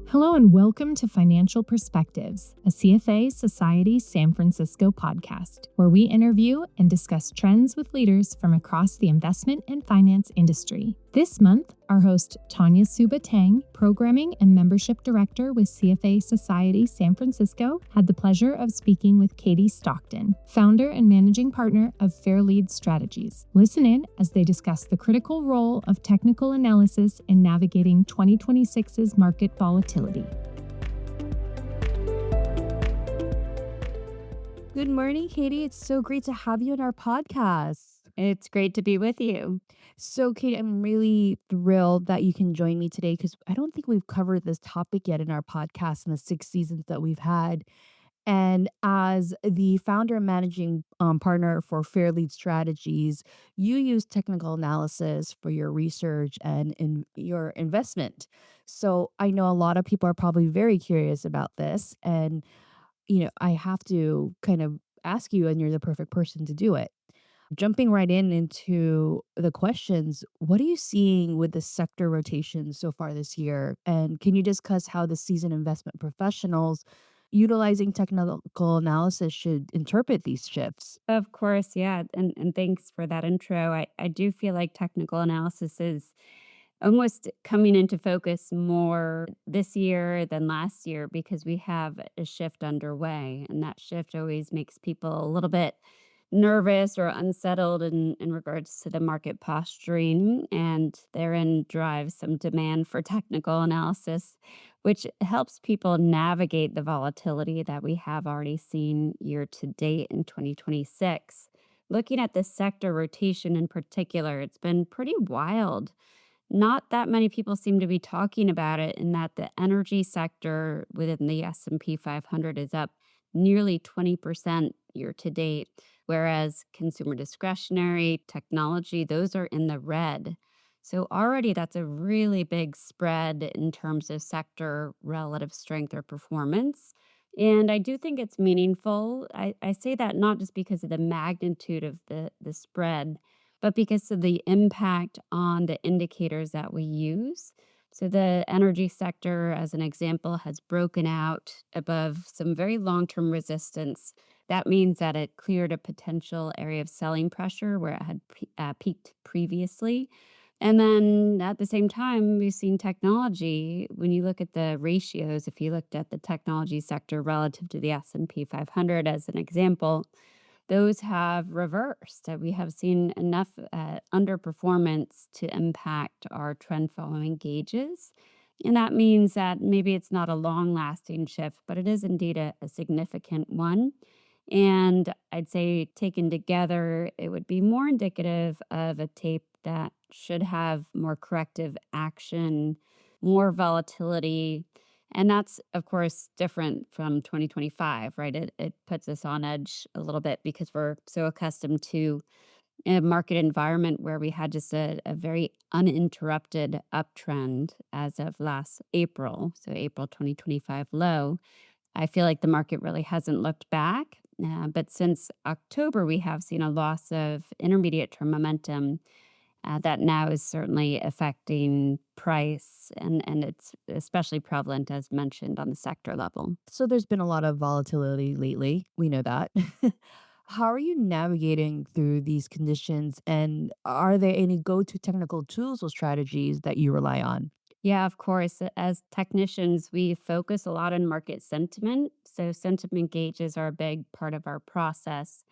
Hello and welcome to Financial Perspectives, a CFA Society San Francisco podcast, where we interview and discuss trends with leaders from across the investment and finance industry. This month, our host Tanya Suba-Tang, Programming and Membership Director with CFA Society San Francisco, had the pleasure of speaking with Katie Stockton, founder and managing partner of Fairlead Strategies. Listen in as they discuss the critical role of technical analysis in navigating 2026's market volatility. Good morning, Katie. It's so great to have you on our podcast. It's great to be with you. So, Katie, I'm really thrilled that you can join me today because I don't think we've covered this topic yet in our podcast in the 6 seasons that we've had. And as the founder and managing partner for Fairlead Strategies, you use technical analysis for your research and in your investment. So I know a lot of people are probably very curious about this. And, I have to kind of ask you, and you're the perfect person to do it. Jumping right into the questions, what are you seeing with the sector rotation so far this year? And can you discuss how the seasoned investment professionals utilizing technical analysis should interpret these shifts? Of course, yeah. And thanks for that intro. I do feel like technical analysis is almost coming into focus more this year than last year because we have a shift underway. And that shift always makes people a little bit nervous or unsettled in regards to the market posturing, and therein drives some demand for technical analysis, which helps people navigate the volatility that we have already seen year to date in 2026. Looking at the sector rotation in particular, it's been pretty wild. Not that many people seem to be talking about it, in that the energy sector within the S&P 500 is up nearly 20% year to date, whereas consumer discretionary, technology, those are in the red. So already that's a really big spread in terms of sector relative strength or performance. And I do think it's meaningful. I say that not just because of the magnitude of the spread, but because of the impact on the indicators that we use. So the energy sector, as an example, has broken out above some very long-term resistance. That means that it cleared a potential area of selling pressure where it had peaked previously. And then at the same time, we've seen technology. When you look at the ratios, if you looked at the technology sector relative to the S&P 500 as an example, those have reversed. We have seen enough underperformance to impact our trend following gauges. And that means that maybe it's not a long lasting shift, but it is indeed a significant one. And I'd say taken together, it would be more indicative of a tape that should have more corrective action, more volatility. And that's, of course, different from 2025, right? It puts us on edge a little bit because we're so accustomed to a market environment where we had just a very uninterrupted uptrend as of last April, so April 2025 low. I feel like the market really hasn't looked back. But since October, we have seen a loss of intermediate term momentum that now is certainly affecting price, and it's especially prevalent, as mentioned, on the sector level. So, there's been a lot of volatility lately. We know that. How are you navigating through these conditions? And are there any go to technical tools or strategies that you rely on? Yeah, of course. As technicians, we focus a lot on market sentiment. So, sentiment gauges are a big part of our process.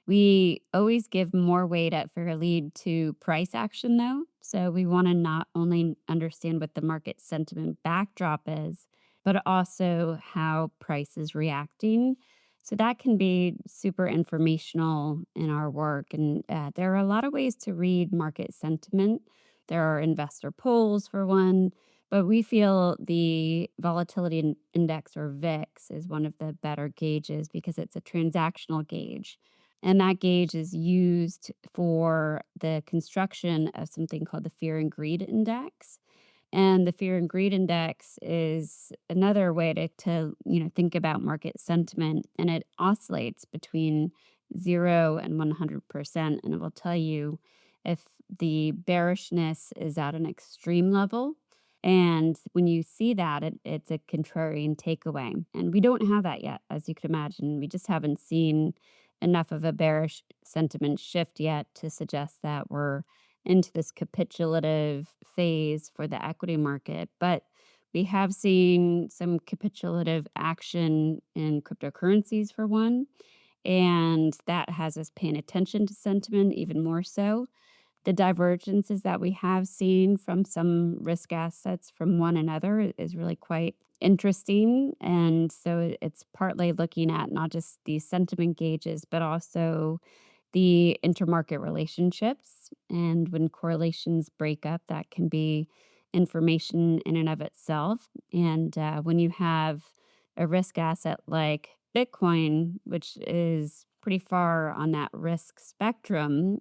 We always give more weight at Fairlead to price action, though. So, we want to not only understand what the market sentiment backdrop is, but also how price is reacting. So, that can be super informational in our work. And there are a lot of ways to read market sentiment. There are investor polls, for one, but we feel the volatility index, or VIX, is one of the better gauges because it's a transactional gauge. And that gauge is used for the construction of something called the fear and greed index. And the fear and greed index is another way to think about market sentiment, and it oscillates between 0 and 100%. And it will tell you if the bearishness is at an extreme level. And when you see that, it's a contrarian takeaway. And we don't have that yet, as you can imagine. We just haven't seen enough of a bearish sentiment shift yet to suggest that we're into this capitulative phase for the equity market. But we have seen some capitulative action in cryptocurrencies, for one, and that has us paying attention to sentiment even more so. The divergences that we have seen from some risk assets from one another is really quite interesting. And so it's partly looking at not just these sentiment gauges, but also the intermarket relationships. And when correlations break up, that can be information in and of itself. And when you have a risk asset like Bitcoin, which is pretty far on that risk spectrum,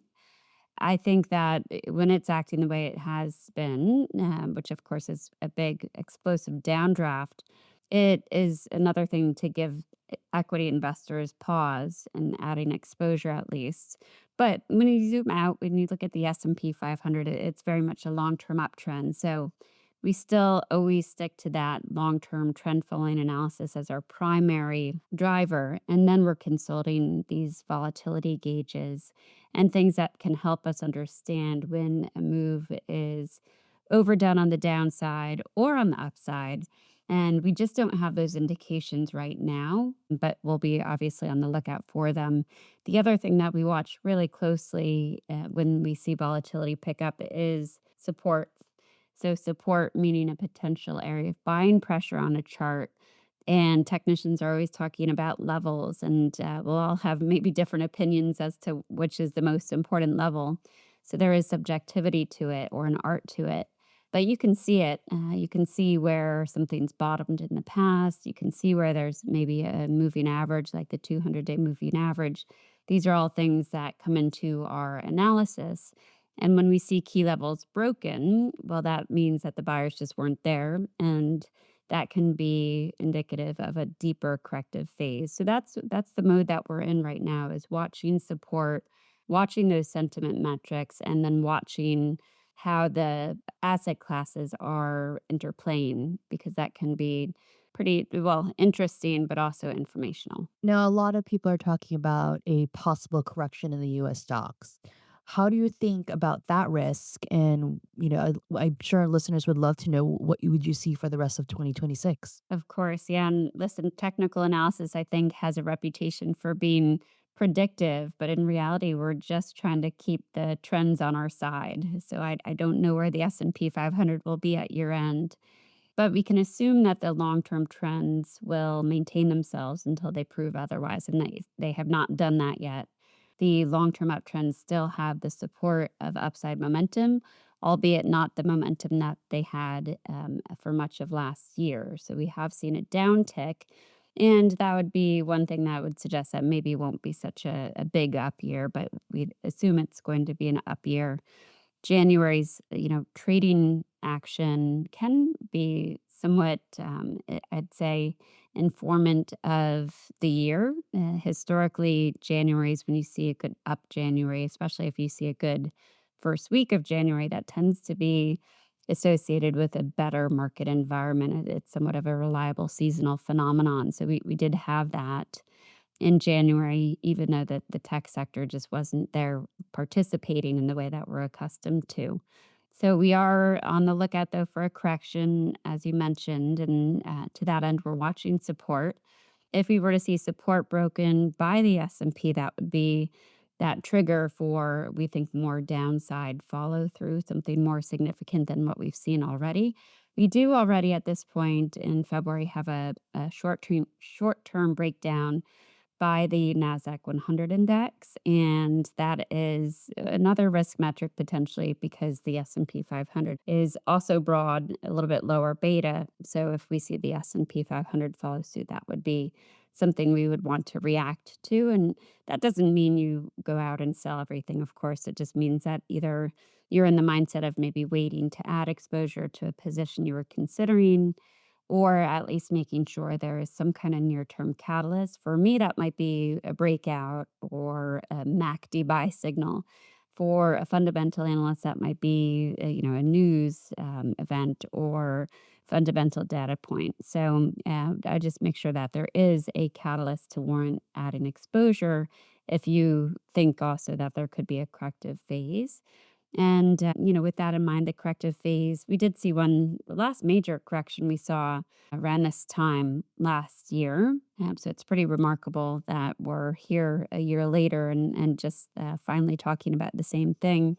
I think that when it's acting the way it has been, which of course is a big explosive downdraft, it is another thing to give equity investors pause and adding exposure at least. But when you zoom out, when you look at the S&P 500, it's very much a long-term uptrend. So we still always stick to that long-term trend following analysis as our primary driver. And then we're consulting these volatility gauges and things that can help us understand when a move is overdone on the downside or on the upside. And we just don't have those indications right now, but we'll be obviously on the lookout for them. The other thing that we watch really closely when we see volatility pick up is support. So, support meaning a potential area of buying pressure on a chart. And technicians are always talking about levels, and we'll all have maybe different opinions as to which is the most important level. So, there is subjectivity to it or an art to it. But you can see it. You can see where something's bottomed in the past. You can see where there's maybe a moving average, like the 200-day moving average. These are all things that come into our analysis. And when we see key levels broken, well, that means that the buyers just weren't there. And that can be indicative of a deeper corrective phase. So that's the mode that we're in right now is watching support, watching those sentiment metrics, and then watching how the asset classes are interplaying because that can be pretty well interesting but also informational. Now, a lot of people are talking about a possible correction in the US stocks. How do you think about that risk? And, I'm sure our listeners would love to know would you see for the rest of 2026? Of course, yeah, and listen, technical analysis, I think, has a reputation for being predictive, but in reality, we're just trying to keep the trends on our side. So I don't know where the S&P 500 will be at year end, but we can assume that the long-term trends will maintain themselves until they prove otherwise, and they have not done that yet. The long-term uptrends still have the support of upside momentum, albeit not the momentum that they had for much of last year. So we have seen a downtick, and that would be one thing that would suggest that maybe it won't be such a big up year, but we'd assume it's going to be an up year. January's, trading action can be somewhat, I'd say, informant of the year. Historically, January's when you see a good up January, especially if you see a good first week of January, that tends to be associated with a better market environment. It's somewhat of a reliable seasonal phenomenon. So we did have that in January, even though the tech sector just wasn't there participating in the way that we're accustomed to. So we are on the lookout, though, for a correction, as you mentioned, and to that end, we're watching support. If we were to see support broken by the S&P, that would be that trigger for, we think, more downside follow through, something more significant than what we've seen already. We do already at this point in February have a short term breakdown by the Nasdaq 100 index, and that is another risk metric potentially because the S&P 500 is also broad, a little bit lower beta. So if we see the S&P 500 follow suit, that would be something we would want to react to. And that doesn't mean you go out and sell everything, of course. It just means that either you're in the mindset of maybe waiting to add exposure to a position you were considering, or at least making sure there is some kind of near term catalyst. For me, that might be a breakout or a MACD buy signal For a fundamental analyst, that might be a news event or fundamental data point. So I just make sure that there is a catalyst to warrant adding exposure if you think also that there could be a corrective phase. And, with that in mind, the corrective phase, we did see the last major correction we saw around this time last year. So it's pretty remarkable that we're here a year later and just finally talking about the same thing.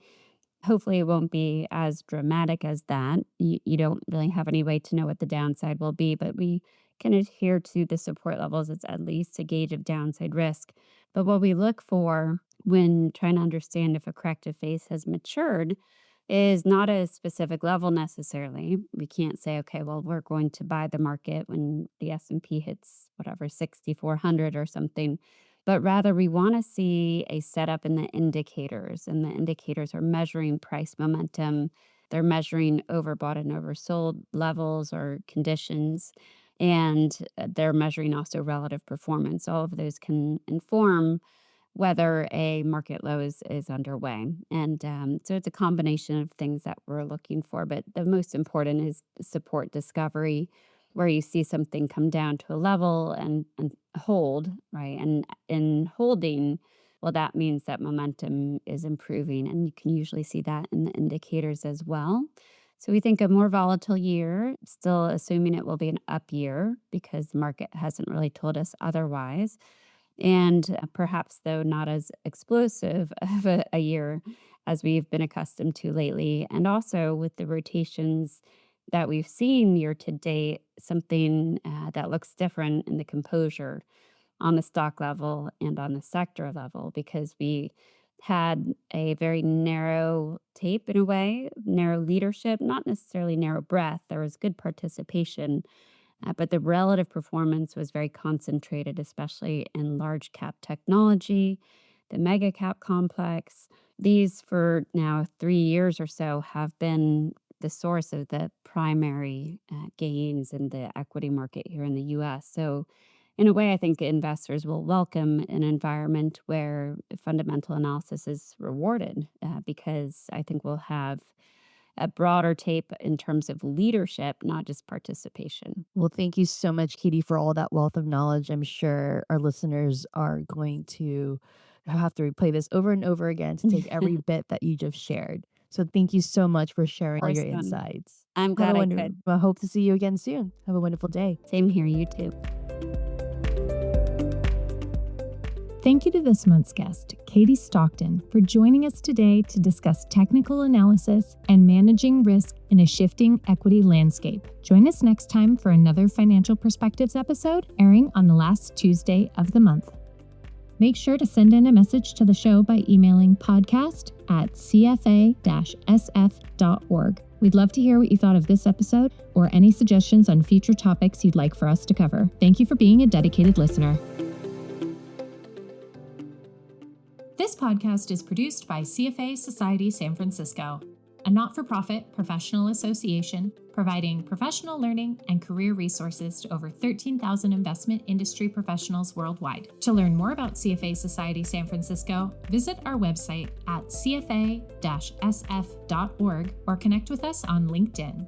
Hopefully, it won't be as dramatic as that. You don't really have any way to know what the downside will be, but we can adhere to the support levels. It's at least a gauge of downside risk. But what we look for when trying to understand if a corrective phase has matured is not a specific level necessarily. We can't say, okay, well, we're going to buy the market when the S&P hits whatever 6,400 or something, but rather we want to see a setup in the indicators, and the indicators are measuring price momentum. They're measuring overbought and oversold levels or conditions, and they're measuring also relative performance. All of those can inform whether a market low is underway. And so it's a combination of things that we're looking for. But the most important is support discovery, where you see something come down to a level and hold, right? And in holding, well, that means that momentum is improving. And you can usually see that in the indicators as well. So we think a more volatile year, still assuming it will be an up year because the market hasn't really told us otherwise, and perhaps, though, not as explosive of a year as we've been accustomed to lately. And also with the rotations that we've seen year to date, something that looks different in the composure on the stock level and on the sector level, because we had a very narrow tape in a way, narrow leadership, not necessarily narrow breadth. There was good participation, but the relative performance was very concentrated, especially in large cap technology, the mega cap complex. These, for now 3 years or so, have been the source of the primary gains in the equity market here in the US. So, in a way, I think investors will welcome an environment where fundamental analysis is rewarded, because I think we'll have a broader tape in terms of leadership, not just participation. Well, thank you so much, Katie, for all that wealth of knowledge. I'm sure our listeners are going to have to replay this over and over again to take every bit that you just shared. So thank you so much for sharing all your insights. I'm glad I could. I hope to see you again soon. Have a wonderful day. Same here, you too. Thank you to this month's guest, Katie Stockton, for joining us today to discuss technical analysis and managing risk in a shifting equity landscape. Join us next time for another Financial Perspectives episode airing on the last Tuesday of the month. Make sure to send in a message to the show by emailing podcast@cfa-sf.org. We'd love to hear what you thought of this episode or any suggestions on future topics you'd like for us to cover. Thank you for being a dedicated listener. This podcast is produced by CFA Society San Francisco, a not-for-profit professional association providing professional learning and career resources to over 13,000 investment industry professionals worldwide. To learn more about CFA Society San Francisco, visit our website at cfa-sf.org or connect with us on LinkedIn.